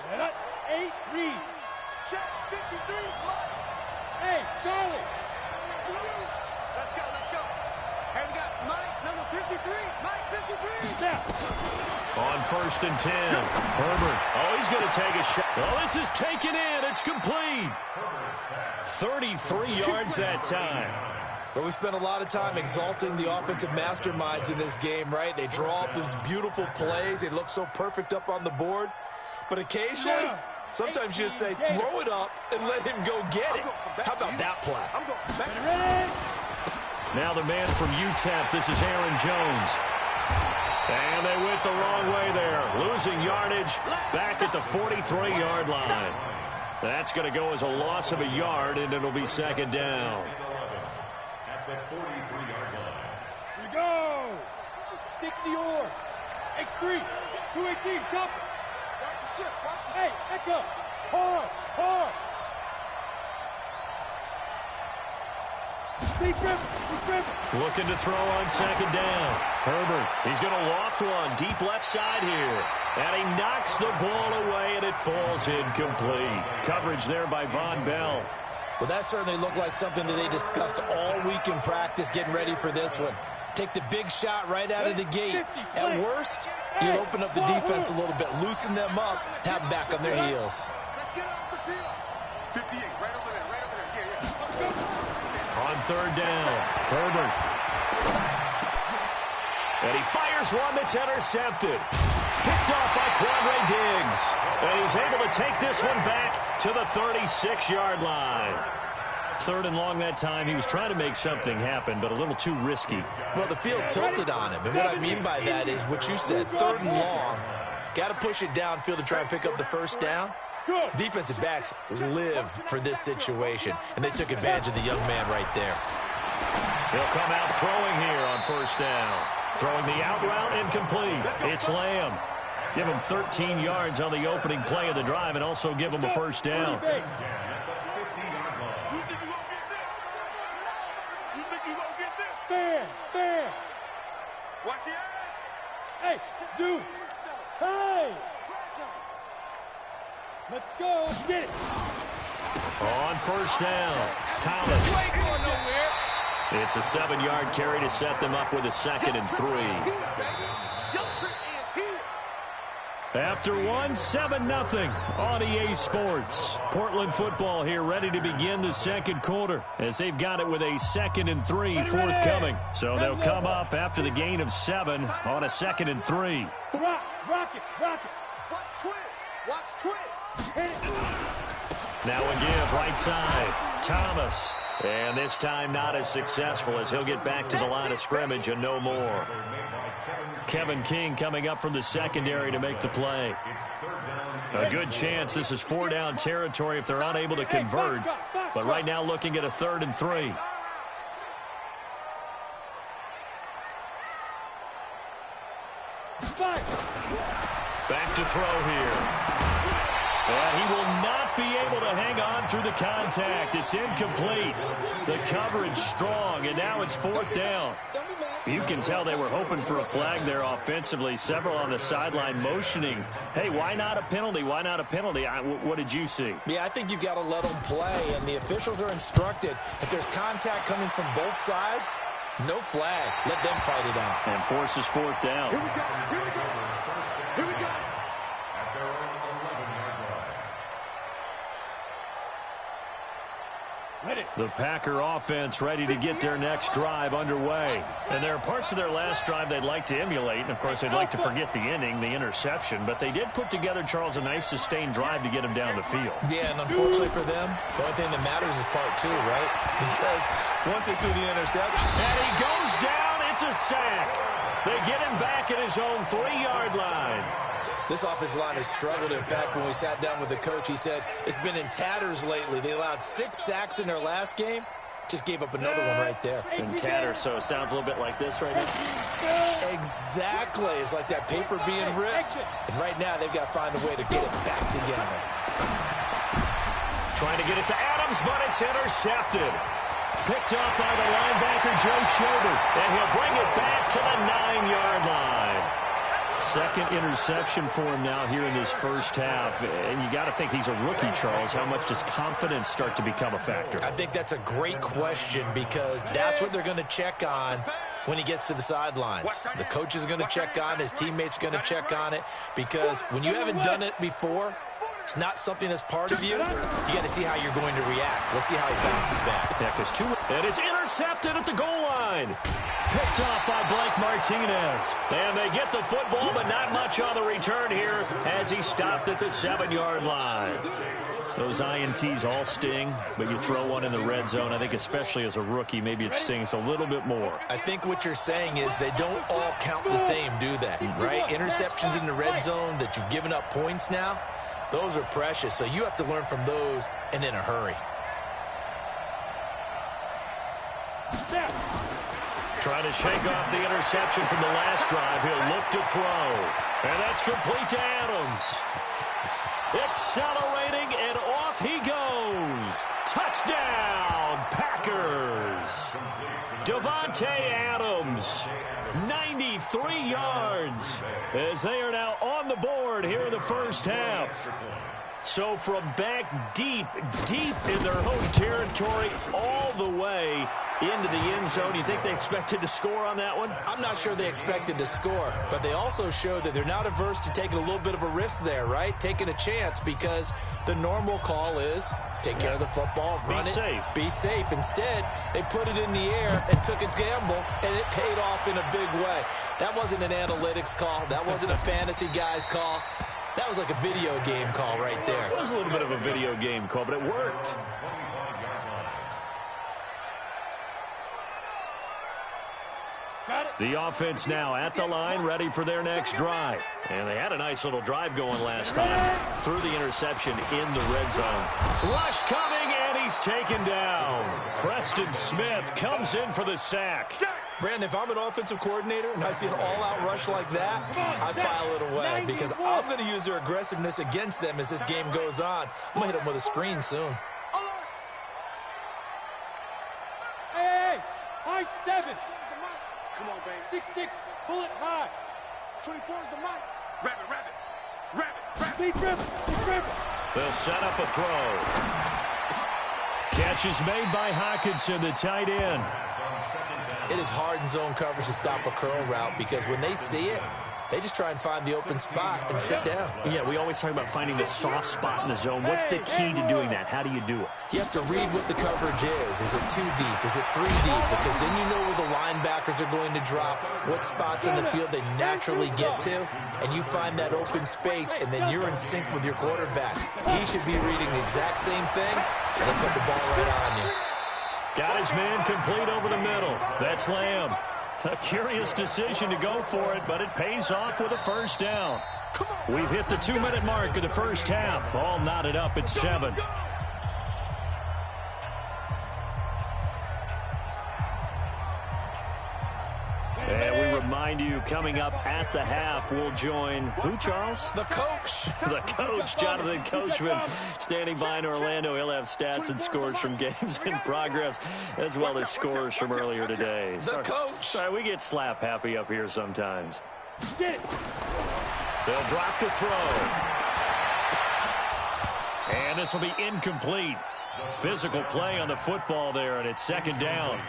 Set up. 8, read. Check 53, Mike. Hey, Charlie. Let's go, let's go. Hey, we got Mike, number 53. Mike, 53. Step. On 1st and 10. Herbert. Oh, he's going to take a shot. Oh, this is taken in. It's complete. 33 yards that time. But we spent a lot of time exalting the offensive masterminds in this game, right? They draw up these beautiful plays. They look so perfect up on the board. But occasionally, sometimes you just say, throw it up and let him go get it. How about that play? I'm going back. Ready? Now the man from UTEP, this is Aaron Jones. And they went the wrong way there. Losing yardage back at the 43-yard line. That's going to go as a loss of a yard, and it'll be 2nd down. At the 43-yard line. Here we go. 60 or. X3. 218. Chop. Watch the ship, watch the ship. Hey, echo. Hard. Hard. Deep grip. Deep grip. Looking to throw on 2nd down. Herbert, he's going to loft one deep left side here. And he knocks the ball away, and it falls incomplete. Coverage there by Von Bell. Well, that certainly looked like something that they discussed all week in practice getting ready for this one. Take the big shot right out of the gate. At worst, you'll open up the defense a little bit, loosen them up, have them back on their heels. Let's get off the field. 58, right over there, right over there. Yeah. On 3rd down, Herbert. And he fires one that's intercepted. Picked off by Quandre Diggs. And he's able to take this one back to the 36-yard line. 3rd and long that time. He was trying to make something happen, but a little too risky. Well, the field tilted on him. And what I mean by that is what you said, 3rd and long. Got to push it downfield to try and pick up the 1st down. Defensive backs live for this situation, and they took advantage of the young man right there. He'll come out throwing here on 1st down. Throwing the out route incomplete. It's Lamb. Give him 13 yards on the opening play of the drive and also give him a 1st down. Fair. Watch the eye. Hey, zoom. Hey. Let's go. Get it. On 1st down, Thomas. You ain't going nowhere. It's a 7-yard carry to set them up with a 2nd and 3. Your trick is here. After one, 7-0 on EA Sports. Portland football here ready to begin the 2nd quarter as they've got it with a 2nd and 3 forthcoming. So they'll come up after the gain of 7 on a 2nd and 3. Rock it. Watch twins. Hit it. Now a give right side. Thomas. And this time not as successful as he'll get back to the line of scrimmage and no more. Kevin King coming up from the secondary to make the play. A good chance this is 4-down territory if they're unable to convert. But right now looking at a 3rd and 3. Back to throw here. And he will not be able to hang on through the contact. It's incomplete. The coverage strong, and now it's 4th down. You can tell they were hoping for a flag there offensively. Several on the sideline motioning. Hey, why not a penalty? Why not a penalty? What did you see? Yeah, I think you've got to let them play, and the officials are instructed. If there's contact coming from both sides, no flag. Let them fight it out. And forces 4th down. Here we go. At their own 11-yard line. The Packer offense ready to get their next drive underway. And there are parts of their last drive they'd like to emulate. And, of course, they'd like to forget the inning, the interception. But they did put together, Charles, a nice sustained drive to get him down the field. Yeah, and unfortunately for them, the only thing that matters is part 2, right? Because once they threw the interception. And he goes down. It's a sack. They get him back at his own 3-yard line. This offensive line has struggled. In fact, when we sat down with the coach, he said it's been in tatters lately. They allowed 6 sacks in their last game. Just gave up another one right there. In tatters, so it sounds a little bit like this right now. Exactly. It's like that paper being ripped. And right now, they've got to find a way to get it back together. Trying to get it to Adams, but it's intercepted. Picked up by the linebacker, Joe Schobert. And he'll bring it back to the 9-yard line. second interception for him now here in this first half. And you got to think he's a rookie, Charles. How much does confidence start to become a factor? I think that's a great question because that's what they're going to check on when he gets to the sidelines. The coach is going to check on, his teammates are going to check on it, because when you haven't done it before, it's not something that's part of you. You got to see how you're going to react. Let's see how he bounces back. And it's intercepted at the goal line. Picked off by Blake Martinez. And they get the football, but not much on the return here as he stopped at the 7-yard line. Those INTs all sting, but you throw one in the red zone. I think especially as a rookie, maybe it stings a little bit more. I think what you're saying is they don't all count the same, do they? Right? Interceptions in the red zone that you've given up points now, those are precious. So you have to learn from those and in a hurry. Trying to shake off the interception from the last drive. He'll look to throw. And that's complete to Adams. Accelerating, and off he goes. Touchdown, Packers. Devontae Adams, 93 yards, as they are now on the board here in the first half. So from back deep in their home territory, all the way into the end zone. You think they expected to score on that one? I'm not sure they expected to score, but they also showed that they're not averse to taking a little bit of a risk there, right? Taking a chance, because the normal call is take care of the football, run it, be safe. Instead, they put it in the air and took a gamble, and it paid off in a big way. That wasn't an analytics call. That wasn't a fantasy guy's call. That was like a video game call right there. It was a little bit of a video game call, but it worked. The offense now at the line, ready for their next drive. And they had a nice little drive going last time. Threw the interception in the red zone. Rush coming, and he's taken down. Preston Smith comes in for the sack. Brandon, if I'm an offensive coordinator and I see an all-out rush like that, I file it away, because I'm going to use their aggressiveness against them as this game goes on. I'm going to hit them with a screen soon. Hey, high 7. Come on, baby. 6'6", pull it high. 24 is the mic. Rabbit. Lead dribble. They'll set up a throw. Catch is made by Hawkinson, the tight end. It is hard in zone coverage to stop a curl route, because when they see it, they just try and find the open spot and sit down. Yeah, we always talk about finding the soft spot in the zone. What's the key to doing that? How do you do it? You have to read what the coverage is. Is it 2 deep? Is it 3 deep? Because then you know where the linebackers are going to drop, what spots in the field they naturally get to, and you find that open space, and then you're in sync with your quarterback. He should be reading the exact same thing, and then put the ball right on you. Got his man complete over the middle. That's Lamb. A curious decision to go for it, but it pays off with a first down. We've hit the 2-minute mark of the first half. All knotted up at 7. And we remind you, coming up at the half, we'll join who, Charles? The coach. The coach, Jonathan Coachman, standing by in Orlando. He'll have stats and scores from games in progress, as well as scores from earlier today. The coach. Sorry, we get slap happy up here sometimes. They'll drop to throw. And this will be incomplete. Physical play on the football there, and it's second down.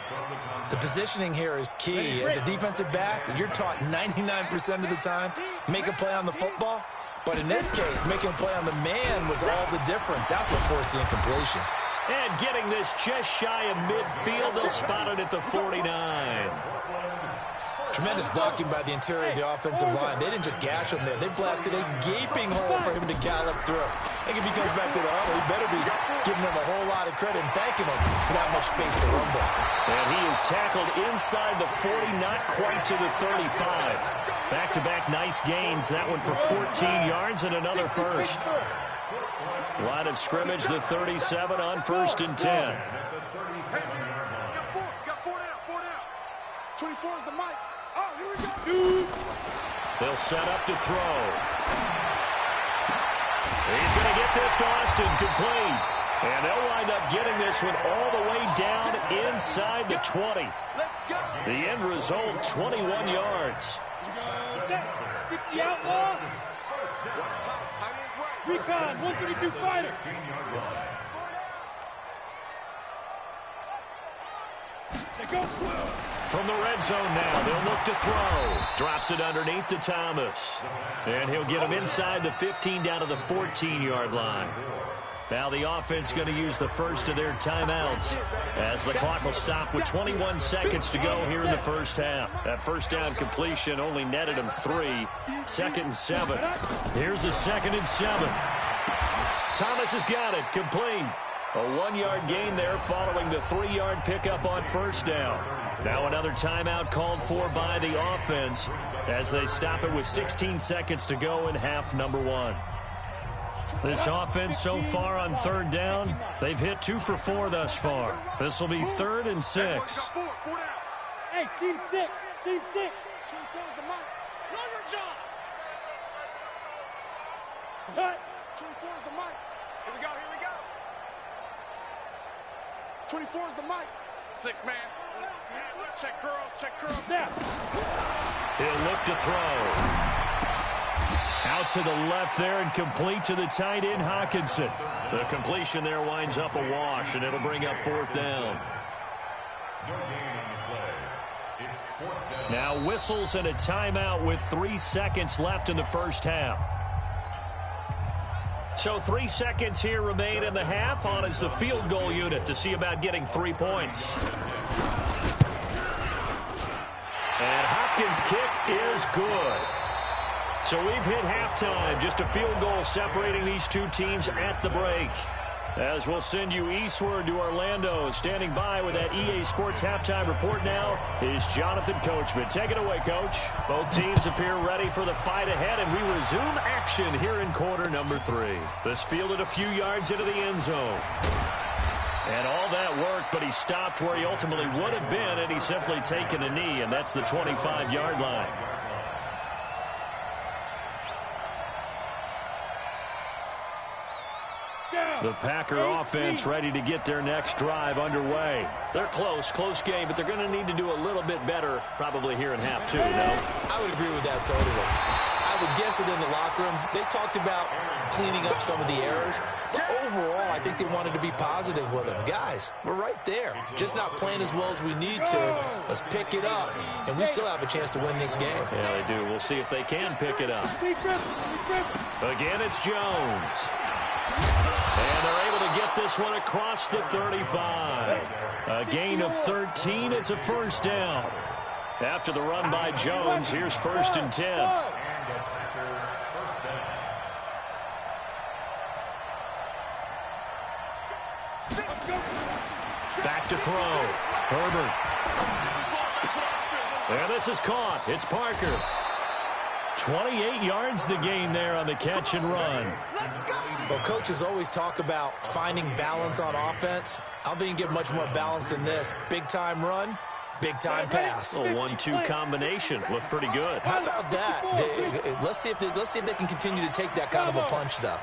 The positioning here is key. As a defensive back, you're taught 99% of the time, make a play on the football. But in this case, making a play on the man was all the difference. That's what forced the incompletion. And getting this just shy of midfield, they'll spot it at the 49. Tremendous blocking by the interior of the offensive line. They didn't just gash him there. They blasted a gaping hole for him to gallop through. I think if he comes back to the huddle, he better be giving him a whole lot of credit and thanking him for that much space to rumble. And he is tackled inside the 40, not quite to the 35. Back-to-back nice gains. That one for 14 yards and another first. Line of scrimmage, the 37 on 1st and 10. Got four down. 24 is the mic. Oh, here we go. They'll set up to throw. He's going to get this to Austin, complete. And they'll wind up getting this one all the way down inside the 20. The end result, 21 yards. 60 outlaw. What's time? Time is right. Recon, 132 fighter. 16-yard line. Go. From the red zone now, they'll look to throw. Drops it underneath to Thomas. And he'll get him inside the 15 down to the 14-yard line. Now the offense going to use the first of their timeouts as the clock will stop with 21 seconds to go here in the first half. That first down completion only netted him 3. 2nd and 7. Here's a 2nd and 7. Thomas has got it. Complete. A 1-yard gain there following the 3-yard pickup on first down. Now another timeout called for by the offense as they stop it with 16 seconds to go in half number 1. This offense so far on 3rd down, they've hit 2 for 4 thus far. This will be 3rd and 6. Hey, team 6. Team 6. 24 is the mic. Know your job. Cut. 24 is the mic. Here we go. Here we go. 24 is the mic. 6 man. Check curls. Check curls. Now. He'll look to throw. Out to the left there and complete to the tight end, Hawkinson. The completion there winds up a wash, and it'll bring up 4th down. Now whistles and a timeout with 3 seconds left in the first half. So 3 seconds here remain in the half. On is the field goal unit to see about getting 3 points. And Hopkins' kick is good. So we've hit halftime. Just a field goal separating these two teams at the break. As we'll send you eastward to Orlando. Standing by with that EA Sports halftime report now is Jonathan Coachman. Take it away, Coach. Both teams appear ready for the fight ahead, and we resume action here in quarter number 3. This fielded a few yards into the end zone. And all that worked, but he stopped where he ultimately would have been, and he's simply taken a knee, and that's the 25-yard line. The Packer offense ready to get their next drive underway. They're close game, but they're going to need to do a little bit better probably here in half 2, no? I would agree with that totally. I would guess it in the locker room. They talked about cleaning up some of the errors, but overall, I think they wanted to be positive with them. Guys, we're right there. Just not playing as well as we need to. Let's pick it up, and we still have a chance to win this game. Yeah, they do. We'll see if they can pick it up. Again, it's Jones. And they're able to get this one across the 35. A gain of 13. It's a first down. After the run by Jones, here's 1st and 10. Back to throw. Herbert. And this is caught. It's Parker. 28 yards the gain there on the catch and run. Well, coaches always talk about finding balance on offense. I don't think you can get much more balance than this. Big-time run, big-time pass. A 1-2 combination. Looked pretty good. How about that? Let's see if they can continue to take that kind of a punch, though.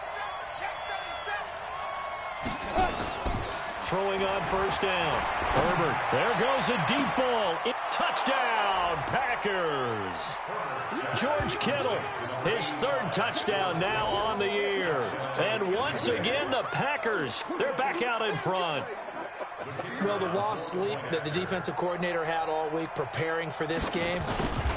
Throwing on first down. Herbert. There goes a deep ball. Touchdown, Packers. George Kittle, his 3rd touchdown now on the year. And once again, the Packers, they're back out in front. Well, the lost sleep that the defensive coordinator had all week preparing for this game,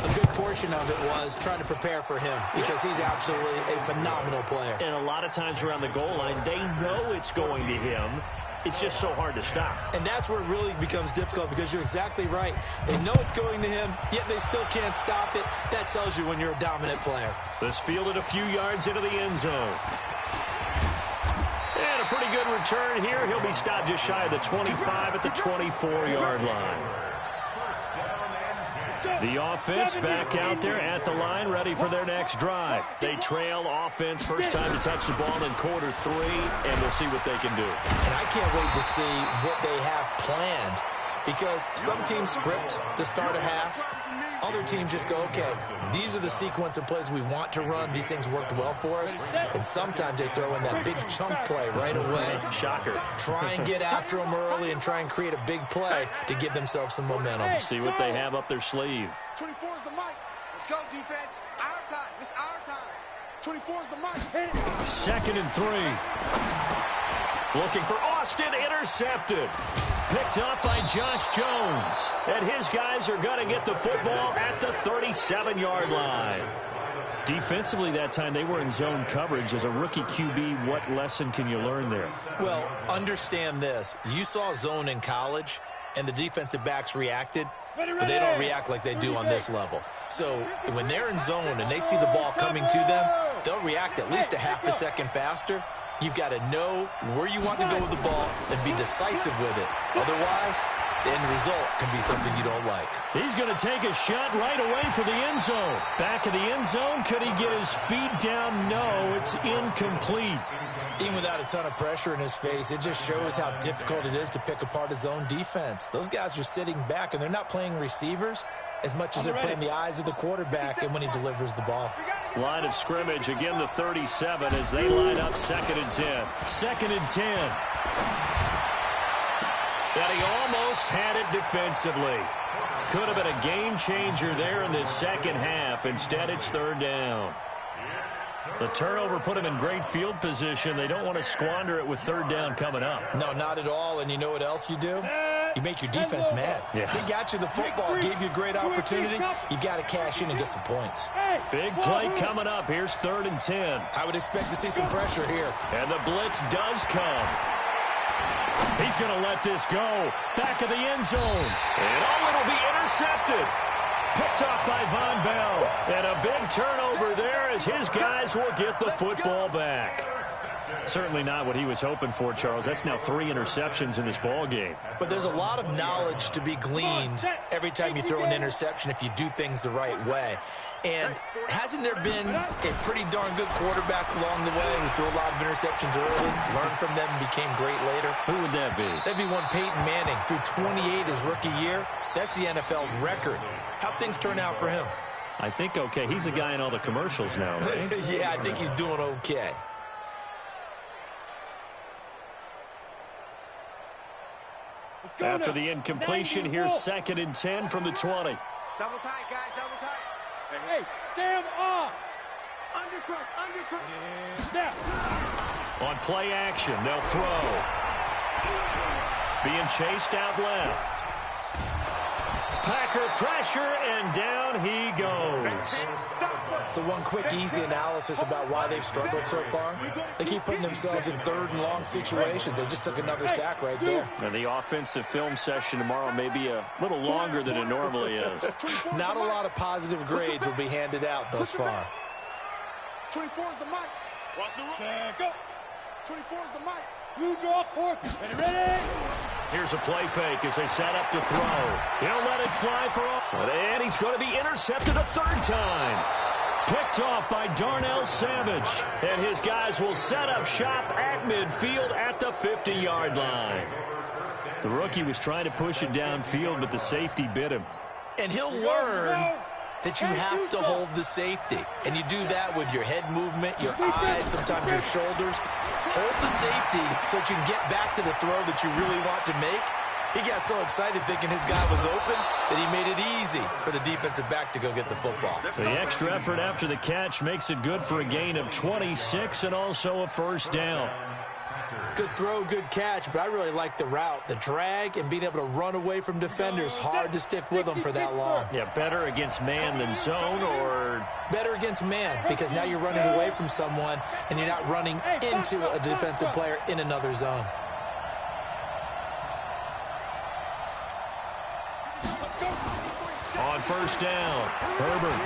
a good portion of it was trying to prepare for him because he's absolutely a phenomenal player. And a lot of times around the goal line, they know it's going to him. It's just so hard to stop. And that's where it really becomes difficult because you're exactly right. They know it's going to him, yet they still can't stop it. That tells you when you're a dominant player. This fielded a few yards into the end zone. And a pretty good return here. He'll be stopped just shy of the 25 at the 24-yard line. The offense back out there at the line, ready for their next drive. They trail offense, first time to touch the ball in quarter 3, and we'll see what they can do. And I can't wait to see what they have planned because some teams script to start a half. Other teams just go, okay, these are the sequence of plays we want to run. These things worked well for us. And sometimes they throw in that big chunk play right away. Shocker. Try and get after them early and try and create a big play to give themselves some momentum. See what they have up their sleeve. 24 is the mic. Let's go, defense. Our time. It's our time. 24 is the mark. 2nd and 3. Looking for Austin, intercepted. Picked up by Josh Jones. And his guys are going to get the football at the 37-yard line. Defensively that time, they were in zone coverage. As a rookie QB, what lesson can you learn there? Well, understand this. You saw zone in college, and the defensive backs reacted, but they don't react like they do on this level. So when they're in zone and they see the ball coming to them, they'll react at least a half a second faster. You've got to know where you want to go with the ball and be decisive with it. Otherwise, the end result can be something you don't like. He's going to take a shot right away for the end zone. Back of the end zone. Could he get his feet down? No, it's incomplete. Even without a ton of pressure in his face, it just shows how difficult it is to pick apart his own defense. Those guys are sitting back, and they're not playing receivers as much as they're playing the eyes of the quarterback and when he delivers the ball. Line of scrimmage, again the 37 as they line up 2nd and 10. 2nd and 10. And he almost had it defensively. Could have been a game changer there in the second half. Instead, it's 3rd down. The turnover put him in great field position. They don't want to squander it with 3rd down coming up. No, not at all. And you know what else you do? You make your defense mad. Yeah. They got you the football, gave you a great opportunity. You got to cash in and get some points. Big play coming up. Here's 3rd and 10. I would expect to see some pressure here. And the blitz does come. He's going to let this go. Back of the end zone. And it'll be intercepted. Picked off by Von Bell. And a big turnover there as his guys will get the football back. Certainly not what he was hoping for, Charles. That's now 3 interceptions in this ball game. But there's a lot of knowledge to be gleaned every time you throw an interception if you do things the right way. And hasn't there been a pretty darn good quarterback along the way who threw a lot of interceptions early, learned from them, and became great later? Who would that be? That'd be one Peyton Manning. Threw 28 his rookie year. That's the NFL record. How'd things turn out for him? I think okay. He's the guy in all the commercials now, right? Yeah, I think he's doing okay. After the incompletion, here's 2nd and 10 from the 20. Double tight, guys, double tight. Hey, Sam off. Undercut. Snap. On play action, they'll throw. Being chased out left. Packer pressure, and down he goes. So one quick, easy analysis about why they've struggled so far. They keep putting themselves in 3rd and long situations. They just took another sack right there. And the offensive film session tomorrow may be a little longer than it normally is. Not a lot of positive grades will be handed out thus far. 24 is the mic. Watch the run. Go. 24 is the mic. Blue draw court. Ready? Here's a play fake as they set up to throw. He'll let it fly for all. And he's going to be intercepted a 3rd time. Picked off by Darnell Savage. And his guys will set up shop at midfield at the 50-yard line. The rookie was trying to push it downfield, but the safety bit him. And he'll learn that you have to hold the safety. And you do that with your head movement, your eyes, sometimes your shoulders. Hold the safety so that you can get back to the throw that you really want to make. He got so excited thinking his guy was open that he made it easy for the defensive back to go get the football. The extra effort after the catch makes it good for a gain of 26 and also a 1st down. Good throw, good catch, but I really like the route. The drag and being able to run away from defenders. Hard to stick with them for that long. Yeah, better against man than zone, or better against man, because now you're running away from someone and you're not running into a defensive player in another zone. On 1st down, Herbert.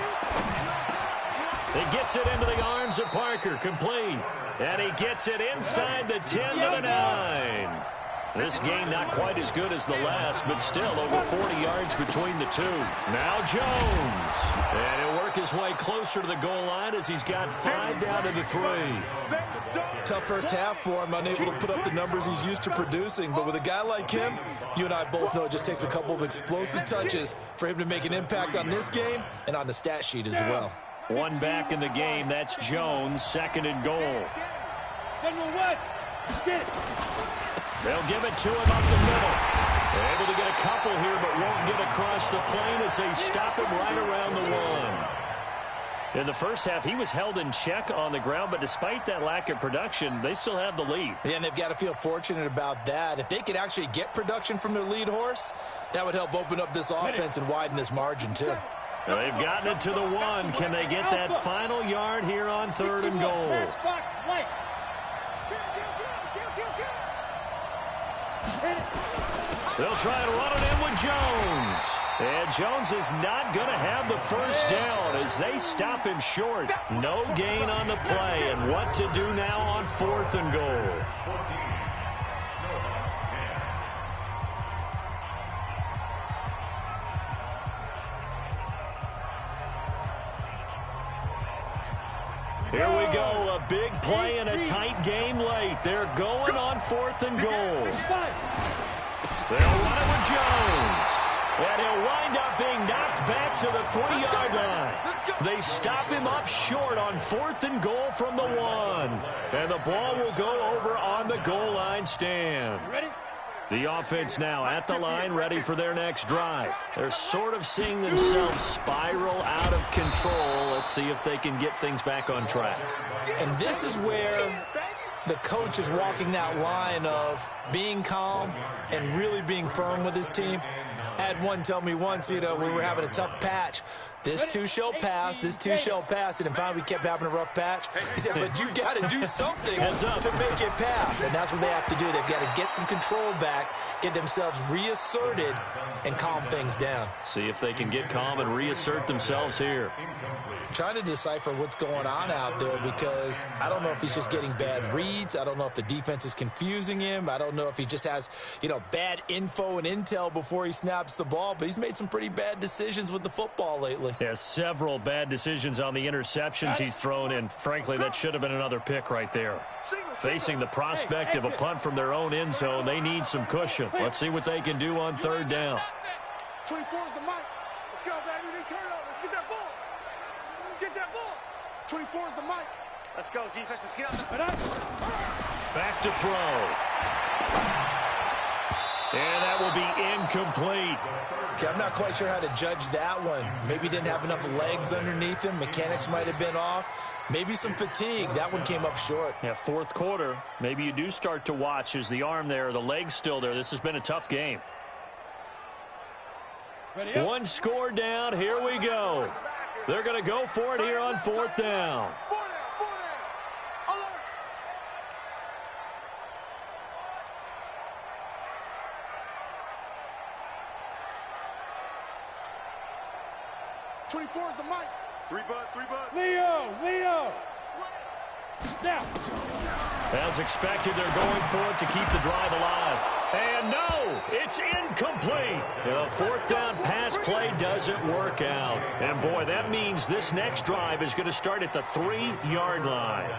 He gets it into the arms of Parker, complete. And he gets it inside the 10 to the 9. This game not quite as good as the last, but still over 40 yards between the two. Now Jones. And he'll work his way closer to the goal line as he's got 5 down to the 3. Tough first half for him, unable to put up the numbers he's used to producing. But with a guy like him, you and I both know it just takes a couple of explosive touches for him to make an impact on this game and on the stat sheet as well. One back in the game. That's Jones, 2nd and goal. General West. Get it. They'll give it to him up the middle. They're able to get a couple here, but won't get across the plane as they stop him right around the 1. In the first half, he was held in check on the ground, but despite that lack of production, they still have the lead. Yeah, and they've got to feel fortunate about that. If they could actually get production from their lead horse, that would help open up this offense and widen this margin, too. They've gotten it to the 1. Can they get that final yard here on 3rd and goal? They'll try and run it in with Jones. And Jones is not going to have the first down as they stop him short. No gain on the play. And what to do now on 4th and goal? Here we go, a big play in a tight game late. They're going on 4th and goal. They'll run it with Jones. And he'll wind up being knocked back to the 3-yard line. They stop him up short on 4th and goal from the 1. And the ball will go over on the goal line stand. Ready? The offense now at the line, ready for their next drive. They're sort of seeing themselves spiral out of control. Let's see if they can get things back on track. And this is where the coach is walking that line of being calm and really being firm with his team. I had one tell me once, we were having a tough patch. This too shall pass, this too shall pass. And then finally we kept having a rough patch. He said, but you got to do something to make it pass. And that's what they have to do. They've got to get some control back, get themselves reasserted, and calm things down. See if they can get calm and reassert themselves here. I'm trying to decipher what's going on out there because I don't know if he's just getting bad reads. I don't know if the defense is confusing him. I don't know if he just has, bad info and intel before he snaps the ball. But he's made some pretty bad decisions with the football lately. Yeah, several bad decisions on the interceptions he's thrown in. Frankly, that should have been another pick right there. Facing the prospect of a punt from their own end zone, they need some cushion. Let's see what they can do on 3rd down. 24 is the mic. Let's go, baby. They turn it over. Get that ball. Get that ball. 24 is the mic. Let's go, defense. Let's get out the... Back to throw. And that will be incomplete. Okay, I'm not quite sure how to judge that one. Maybe he didn't have enough legs underneath him. Mechanics might have been off. Maybe some fatigue. That one came up short. Yeah, 4th quarter. Maybe you do start to watch. Is the arm there, the leg's still there? This has been a tough game. One score down. Here we go. They're going to go for it here on 4th down. 24 is the mic. 3 bud. Leo. Now. As expected, they're going for it to keep the drive alive. And no, it's incomplete. The 4th down pass play doesn't work out. And boy, that means this next drive is going to start at the 3-yard line.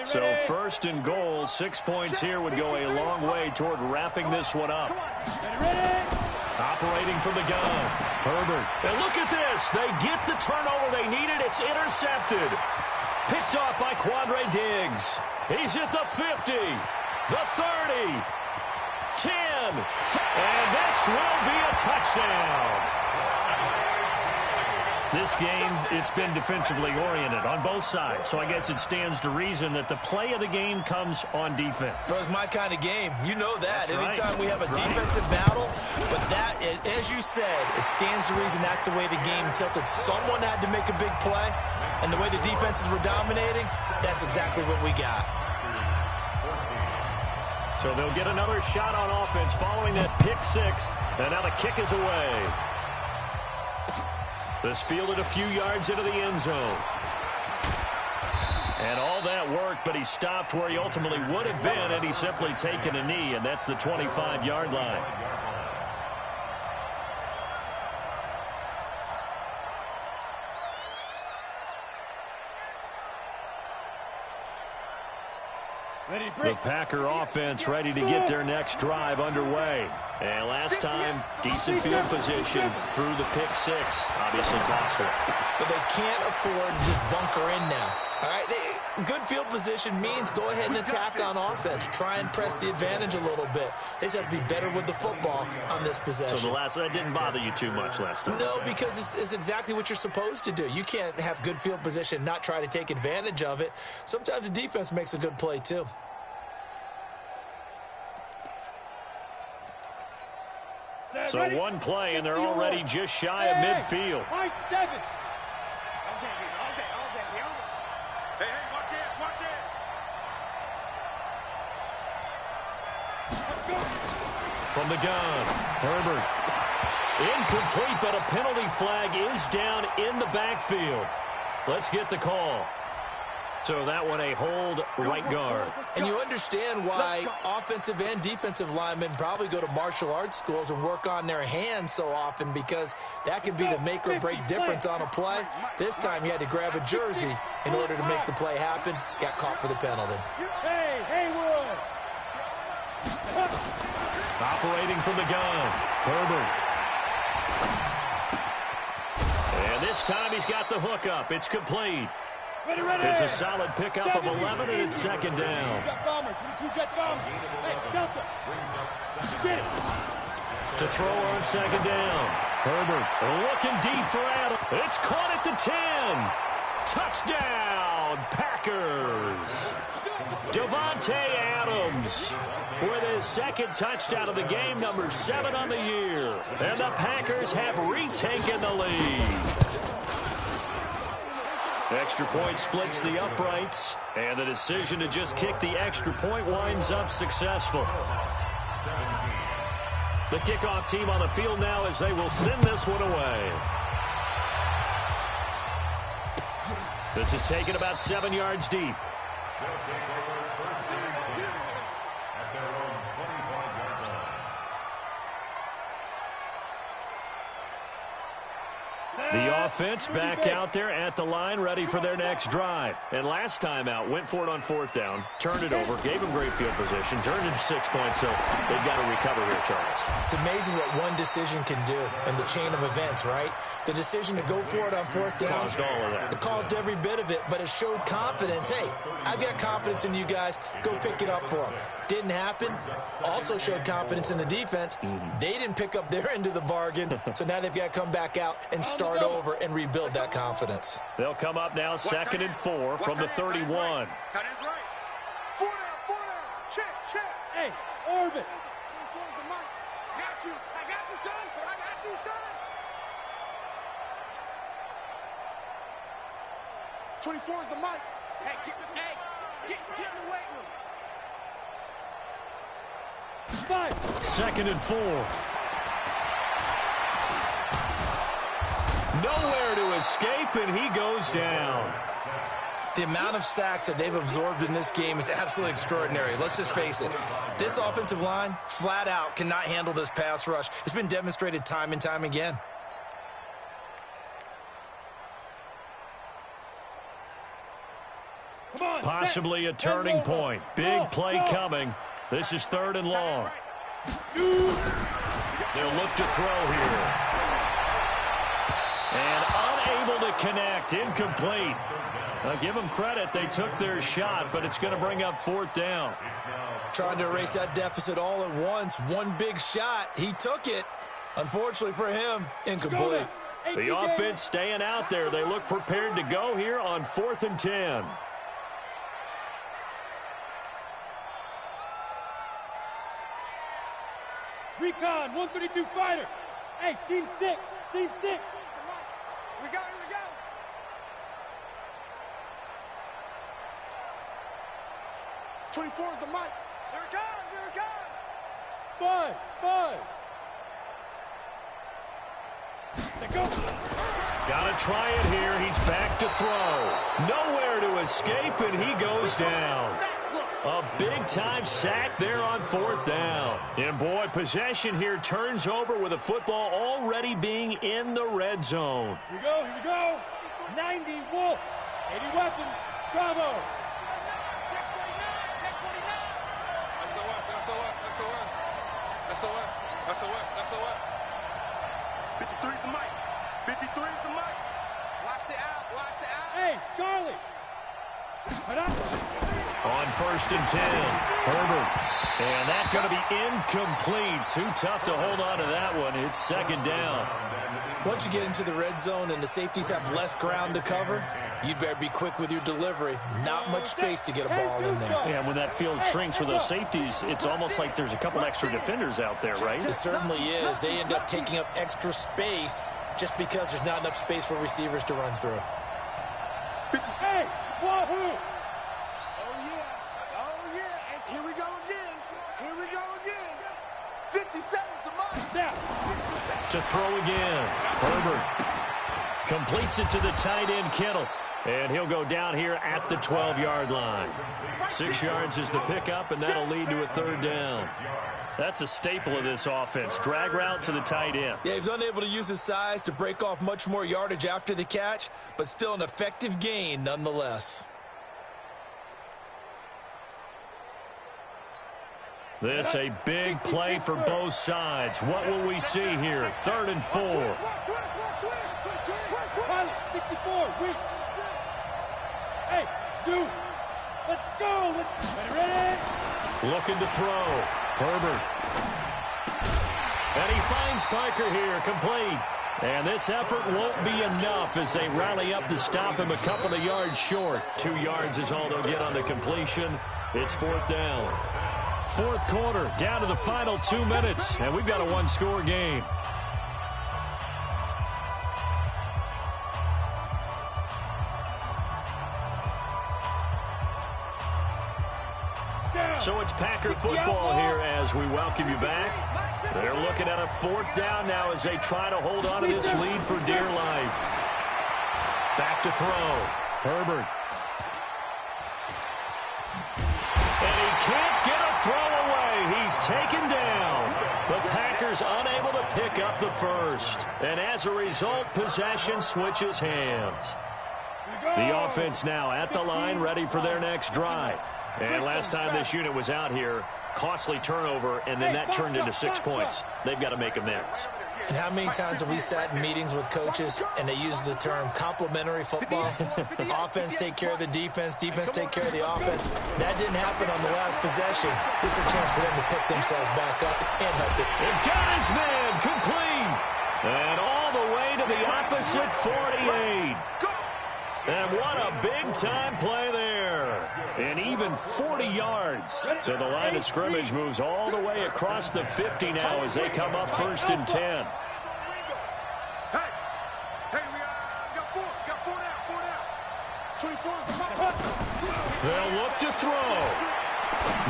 So 1st and goal, 6 points here would go a long way toward wrapping this one up. Operating from the gun, Herbert. And look at this. They get the turnover they needed. It's intercepted. Picked off by Quandre Diggs. He's at the 50, the 30, 10. And this will be a touchdown. This game, it's been defensively oriented on both sides, so I guess it stands to reason that the play of the game comes on defense. So it's my kind of game. You know that. That's Anytime right. we have a defensive battle, but that, as you said, it stands to reason that's the way the game tilted. Someone had to make a big play, and the way the defenses were dominating, that's exactly what we got. So they'll get another shot on offense following that pick 6, and now the kick is away. This fielded a few yards into the end zone. And all that worked, but he stopped where he ultimately would have been, and he's simply taken a knee, and that's the 25-yard line. The Packer offense ready to get their next drive underway. And last time, decent field position through the pick 6. Obviously costly. But they can't afford to just bunker in now. All right, good field position means go ahead and attack on offense. Try and press the advantage a little bit. They just have to be better with the football on this possession. So that didn't bother you too much last time? No, because it's exactly what you're supposed to do. You can't have good field position, not try to take advantage of it. Sometimes the defense makes a good play, too. So one play, and they're already just shy of midfield. High 7. Hey, watch it. From the gun, Herbert. Incomplete, but a penalty flag is down in the backfield. Let's get the call. So that one a hold right guard. And you understand why offensive and defensive linemen probably go to martial arts schools and work on their hands so often, because that can be the make or break difference on a play. This time he had to grab a jersey in order to make the play happen. Got caught for the penalty. Hey, Haywood. Operating from the gun, Herbert. And this time he's got the hook up. It's complete. Ready. It's a solid pickup of 11, and it's second down. Jet bombers. Jet bombers. Hey, Delta. Get it. To throw on second down. Herbert looking deep for Adams. It's caught at the 10. Touchdown, Packers. Devontae Adams with his second touchdown of the game, number 7 on the year. And the Packers have retaken the lead. Extra point splits the uprights, and the decision to just kick the extra point winds up successful. The kickoff team on the field now as they will send this one away. This is taken about 7 yards deep. The offense back out there at the line, ready for their next drive. And last time out, went for it on 4th down, turned it over, gave them great field position, turned it to 6 points, so they've got to recover here, Charles. It's amazing what one decision can do in the chain of events, right? The decision to go for it on 4th down. Caused all of that. It caused every bit of it, but it showed confidence. Hey, I've got confidence in you guys. Go pick it up for them. Didn't happen. Also showed confidence in the defense. They didn't pick up their end of the bargain, so now they've got to come back out and start over and rebuild that confidence. They'll come up now 2nd and 4 from the 31. Tight end's right. 4 down. Check. Hey, Orvin. The mic. Got you. I got you, son. 24 is the mic. Hey, get in the weight room. 5. 2nd and 4. Nowhere to escape, and he goes down. The amount of sacks that they've absorbed in this game is absolutely extraordinary. Let's just face it. This offensive line, flat out, cannot handle this pass rush. It's been demonstrated time and time again. Come on. Possibly a turning point. Big play coming. This is 3rd and long. They'll look to throw here. And unable to connect. Incomplete. Give them credit. They took their shot, but it's going to bring up 4th down. Trying to erase that deficit all at once. One big shot. He took it. Unfortunately for him, incomplete. The offense staying out there. They look prepared to go here on 4th and 10. Recon, 132 fighter. Hey, seam 6. We go. 24 is the mic. Here it comes. Buzz. Let go. Got to try it here. He's back to throw. Nowhere to escape, and he goes down. A big-time sack there on 4th down. And, boy, possession here turns over with a football already being in the red zone. Here we go. 90 Wolf. 80 weapons. Bravo. SOS. 53 is the mic. Watch the out. Hey, Charlie. On 1st and 10, Herbert. And that's going to be incomplete. Too tough to hold on to that one. It's 2nd down. Once you get into the red zone and the safeties have less ground to cover, you'd better be quick with your delivery. Not much space to get a ball in there. Yeah, when that field shrinks for those safeties, it's almost like there's a couple extra defenders out there, right? It certainly is. They end up taking up extra space just because there's not enough space for receivers to run through. Hey, wahoo! Oh, yeah. And here we go again. 50 seconds to mine. Now. To throw again. Herbert completes it to the tight end, Kittle. And he'll go down here at the 12-yard line. 6 yards is the pickup, and that'll lead to a 3rd down. That's a staple of this offense. Drag route to the tight end. Yeah, he's unable to use his size to break off much more yardage after the catch, but still an effective gain nonetheless. This a big play for both sides. What will we see here? 3rd and 4. Pilot, 64, weak. Hey, Zoo, let's go. Ready? Looking to throw. Herbert. And he finds Parker here, complete. And this effort won't be enough as they rally up to stop him a couple of yards short. 2 yards is all they'll get on the completion. It's 4th down. 4th quarter, down to the final 2 minutes, and we've got a 1-score game. So it's Packer football here as we welcome you back. They're looking at a 4th down now as they try to hold on to this lead for dear life. Back to throw. Herbert. And he can't get a throw away. He's taken down. The Packers unable to pick up the first. And as a result, possession switches hands. The offense now at the line, ready for their next drive. And last time this unit was out here, costly turnover, and then that turned into 6 points. They've got to make amends. And how many times have we sat in meetings with coaches and they use the term complementary football? Offense take care of the defense, defense take care of the offense. That didn't happen on the last possession. This is a chance for them to pick themselves back up and help it. And got his man complete. And all the way to the opposite 48. And what a big-time play there. And even 40 yards. So the line of scrimmage moves all the way across the 50 now as they come up 1st and 10. Hey, we got 4 now. 24 is the mark. They'll look to throw.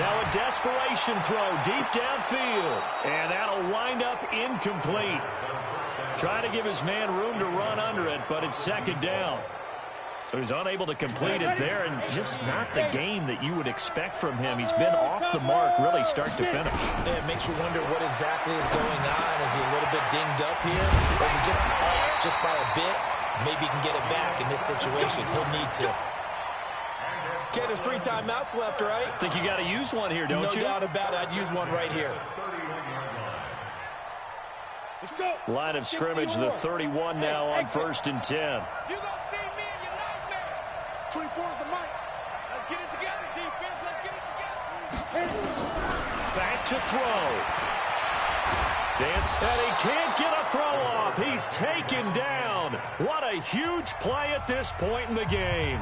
Now a desperation throw deep downfield. And that'll wind up incomplete. Trying to give his man room to run under it, but it's 2nd down. So he's unable to complete it there, and just not the game that you would expect from him. He's been off the mark really start to finish. Yeah, it makes you wonder what exactly is going on. Is he a little bit dinged up here? Or is he just off just by a bit? Maybe he can get it back in this situation. He'll need to. Okay, there's 3 timeouts left, right? Think you got to use one here, don't you? No doubt about it. I'd use one right here. Line of scrimmage, the 31 now on 1st and 10. 24 is the mic. Let's get it together, defense. Let's get it together. Back to throw. And he can't get a throw off. He's taken down. What a huge play at this point in the game.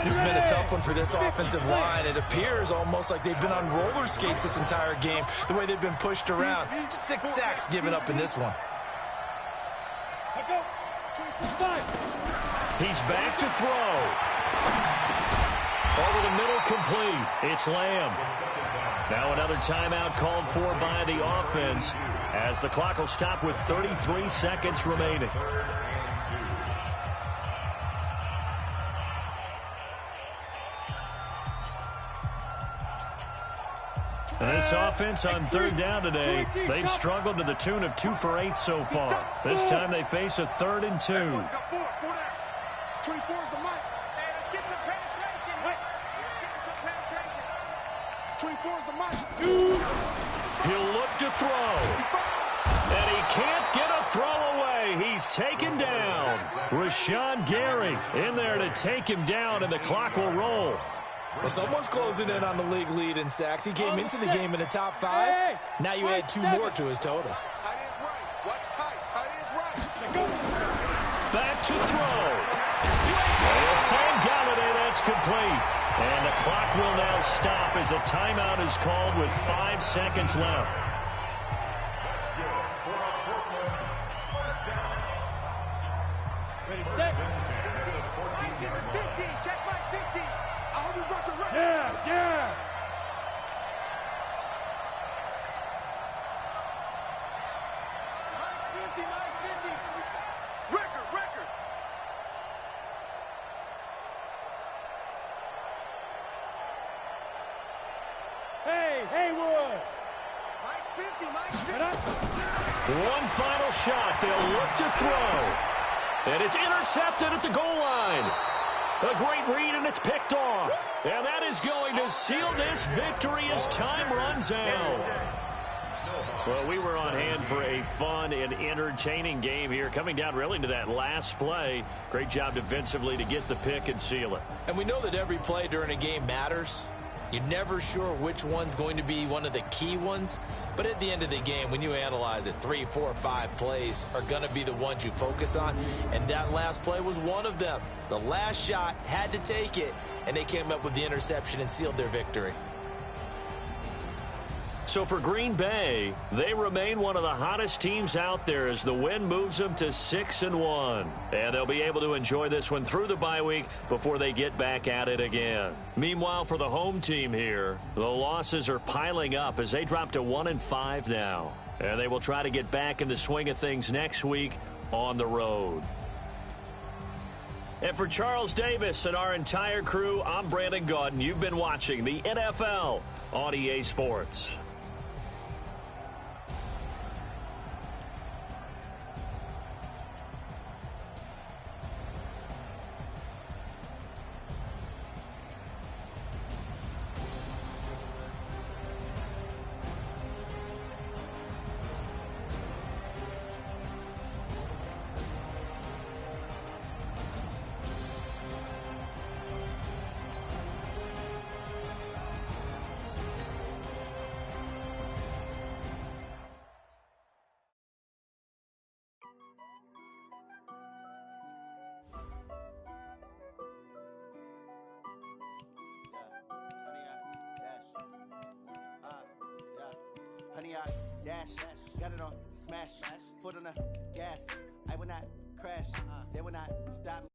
This has been a tough one for this offensive line. It appears almost like they've been on roller skates this entire game, the way they've been pushed around. 6 sacks given up in this one. He's back to throw. Over the middle, complete. It's Lamb. Now another timeout called for by the offense as the clock will stop with 33 seconds remaining. And this offense on 3rd down today, they've struggled to the tune of 2 for 8 so far. This time they face a 3rd and 2. 24 is the mic. Hey, let's get some penetration. Wait. Let's get some penetration. 24 is the mic. He'll look to throw. And he can't get a throw away. He's taken down. Rashawn Gary in there to take him down, and the clock will roll. Well, someone's closing in on the league lead in sacks. He came into the game in the top 5. Now you add 2 more to his total. Tight end's right. Watch tight. Tight end's right. Back to throw. Oh, thank Galladay, that's complete. And the clock will now stop as a timeout is called with 5 seconds left. Ready, set. 50. Check my 50. I hope you brought your record. Yes. Minus 50. Record. Hey, Haywood. Minus 50. One final shot. They'll look to throw. And it's intercepted at the goal line. A great read, and it's picked off. And that is going to seal this victory as time runs out. Well, we were on hand for a fun and entertaining game here, coming down really to that last play. Great job defensively to get the pick and seal it. And we know that every play during a game matters. You're never sure which one's going to be one of the key ones. But at the end of the game, when you analyze it, 3, 4, 5 plays are going to be the ones you focus on. And that last play was one of them. The last shot had to take it, and they came up with the interception and sealed their victory. So for Green Bay, they remain one of the hottest teams out there as the win moves them to 6-1. And they'll be able to enjoy this one through the bye week before they get back at it again. Meanwhile, for the home team here, the losses are piling up as they drop to 1-5 now. And they will try to get back in the swing of things next week on the road. And for Charles Davis and our entire crew, I'm Brandon Gaudin. You've been watching the NFL on EA Sports. Honey, I dash, got it on smash, foot on the gas. I will not crash, they will not stop me.